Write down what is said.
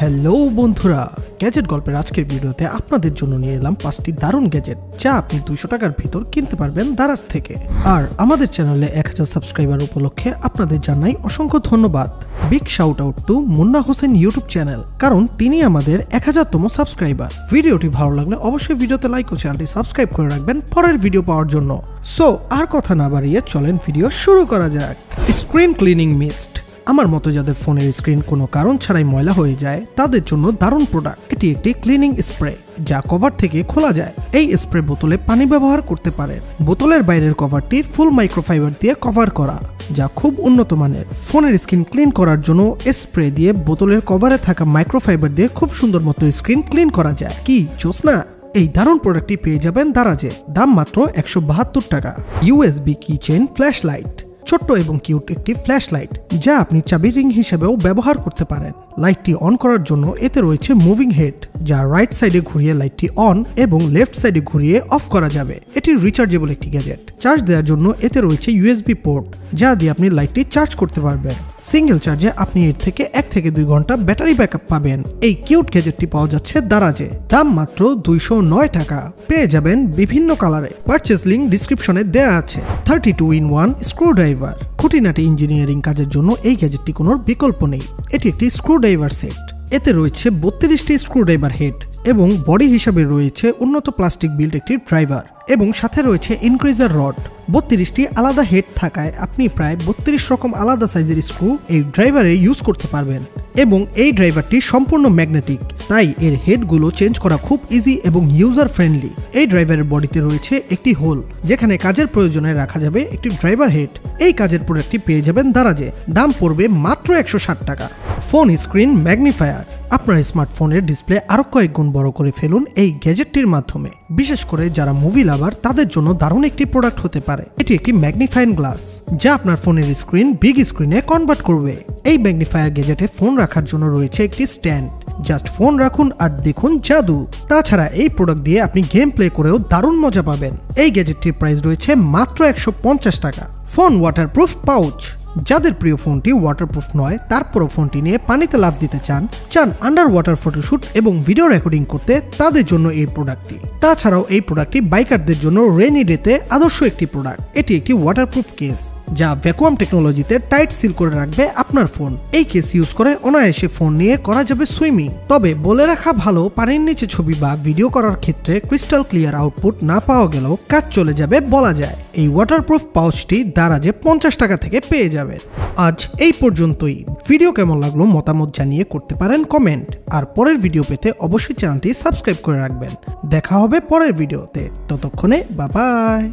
Hello বন্ধুরা, gadget গল্পের আজকের ভিডিওতে আপনাদের জন্য নিয়ে এলাম 5টি দারুণ গ্যাজেট যা আপনি 200 টাকার ভিতর কিনতে পারবেন দারাজ থেকে। আর আমাদের চ্যানেলে 1000 সাবস্ক্রাইবার উপলক্ষে আপনাদের জানাই অসংখ্য ধন্যবাদ। Big shout out to Munna Hossain YouTube channel, কারণ তিনি আমাদের 1000তম সাবস্ক্রাইবার। ভিডিওটি ভালো লাগলে অবশ্যই ভিডিওতে লাইক ও চ্যানেলটি সাবস্ক্রাইব করে রাখবেন পরের ভিডিও পাওয়ার জন্য। সো আর কথা না বাড়িয়ে চলেন ভিডিও শুরু করা যাক। Screen cleaning mist. আমার মতো যাদের ফোনের স্ক্রিন কোনো কারণ ছাড়াই ময়লা হয়ে যায় তাদের জন্য দারুণ প্রোডাক্ট। এটি একটি ক্লিনিং স্প্রে যা কভার থেকে খোলা যায়। এই স্প্রে বোতলে পানি ব্যবহার করতে পারেন। বোতলের বাইরের কভারটি ফুল মাইক্রোফাইবার দিয়ে কভার করা, যা খুব উন্নত মানের। ফোনের স্ক্রিন ক্লিন করার জন্য স্প্রে দিয়ে বোতলের কভারে থাকা মাইক্রোফাইবার দিয়ে খুব সুন্দর মতো স্ক্রিন ক্লিন করা যায়। কি জোস না? এই দারুণ প্রোডাক্টটি পেয়ে যাবেন দারাজে, দাম মাত্র 172 টাকা। USB kitchen flash light. ছোট্ট এবং কিউট একটি ফ্ল্যাশ লাইট যা আপনি চাবি রিং হিসেবেও ব্যবহার করতে পারেন। লাইটটি অন করার জন্য এতে রয়েছে মুভিং হেড, যা রাইট সাইডে ঘুরিয়ে লাইটটি অন এবং লেফট সাইডে ঘুরিয়ে অফ করা যাবে। এটি রিচার্জেবল একটি গ্যাজেট। চার্জ দেওয়ার জন্য এতে রয়েছে ইউএসবি পোর্ট, যা দিয়ে আপনি লাইটটি চার্জ করতে পারবেন। সিঙ্গেল চার্জে আপনি এর থেকে 1 থেকে 2 ঘন্টা ব্যাটারি ব্যাকআপ পাবেন। এই কিউট গ্যাজেটটি পাওয়া যাচ্ছে দারাজে, দাম মাত্র 209 টাকা। পেয়ে যাবেন বিভিন্ন কালারে। পারচেজ লিংক ডিসক্রিপশনে দেয়া আছে। 32-in-1 screwdriver. খুঁটিনাটি ইঞ্জিনিয়ারিং কাজের জন্য এই গ্যাজেটটি কোনো বিকল্প নেই। এটি একটি স্ক্রুড্রাইভার সেট। এতে রয়েছে 32টি স্ক্রুড্রাইভার হেড এবং বডি হিসাবে রয়েছে উন্নত প্লাস্টিক বিল্ড একটি ড্রাইভার, এবং সাথে রয়েছে ইনক্রিজার রড। 32টি আলাদা হেড থাকায় আপনি প্রায় 32 রকম আলাদা সাইজের স্ক্রু এই ড্রাইভারে ইউজ করতে পারবেন। এবং এই ড্রাইভারটি সম্পূর্ণ ম্যাগনেটিক, তাই এর হেডগুলো চেঞ্জ করা খুব ইজি এবং ইউজার ফ্রেন্ডলি। এই ড্রাইভারের বডিতে রয়েছে একটি হোল, যেখানে কাজের প্রয়োজনে রাখা যাবে একটি ড্রাইভার হেড। এই কাজের প্রোডাক্টটি পেয়ে যাবেন দারাজে, দাম পড়বে মাত্র 160 টাকা। Phone screen magnifier. আপনার স্মার্টফোনের ডিসপ্লে আরো কয়েক গুণ বড় করে ফেলুন এই গ্যাজেটটির মাধ্যমে। বিশেষ করে যারা মুভি লাভার তাদের জন্য দারুণ একটি প্রোডাক্ট হতে পারে। এটি একটি ম্যাগনিফাইং গ্লাস যা আপনার ফোনের স্ক্রিন বিগ স্ক্রিনে কনভার্ট করবে। এই ম্যাগনিফায়ার গ্যাজেটে ফোন রাখার জন্য রয়েছে একটি স্ট্যান্ড। জাস্ট ফোন রাখুন আর দেখুন জাদু। তাছাড়া এই প্রোডাক্ট দিয়ে আপনি গেম প্লে করেও দারুণ মজা পাবেন। এই গ্যাজেটটির প্রাইস রয়েছে মাত্র 150 টাকা। Phone waterproof pouch. যাদের প্রিয় ফোনটি ওয়াটারপ্রুফ নয়, তারপরও ফোনটি নিয়ে পানিতে লাফ দিতে চান আন্ডার ওয়াটার ফটোশুট এবং ভিডিও রেকর্ডিং করতে, তাদের জন্য এই প্রোডাক্টটি। তাছাড়াও এই প্রোডাক্টটি বাইকারদের জন্য রেইনি ডেতে আদর্শ একটি প্রোডাক্ট। এটি একটি ওয়াটারপ্রুফ কেস যা ভ্যাকুয়াম টেকনোলজিতে টাইট সিল করে রাখবে আপনার ফোন। এই কেস ইউজ করে অনায়াসে ফোন নিয়ে করা যাবে সুইমিং। তবে বলে রাখা ভালো, পানির নিচে ছবি বা ভিডিও করার ক্ষেত্রে ক্রিস্টাল ক্লিয়ার আউটপুট না পাওয়া গেলেও কাজ চলে যাবে বলা যায়। এই ওয়াটারপ্রুফ পাউচটি দারাজে 50 টাকা থেকে পেয়ে যাবেন। আজ এই পর্যন্তই। ভিডিও কেমন লাগলো মতামত জানিয়ে করতে পারেন কমেন্ট। আর পরের ভিডিও পেতে অবশ্যই চ্যানেলটি সাবস্ক্রাইব করে রাখবেন। দেখা হবে পরের ভিডিওতে। ততক্ষণে বাই বাই।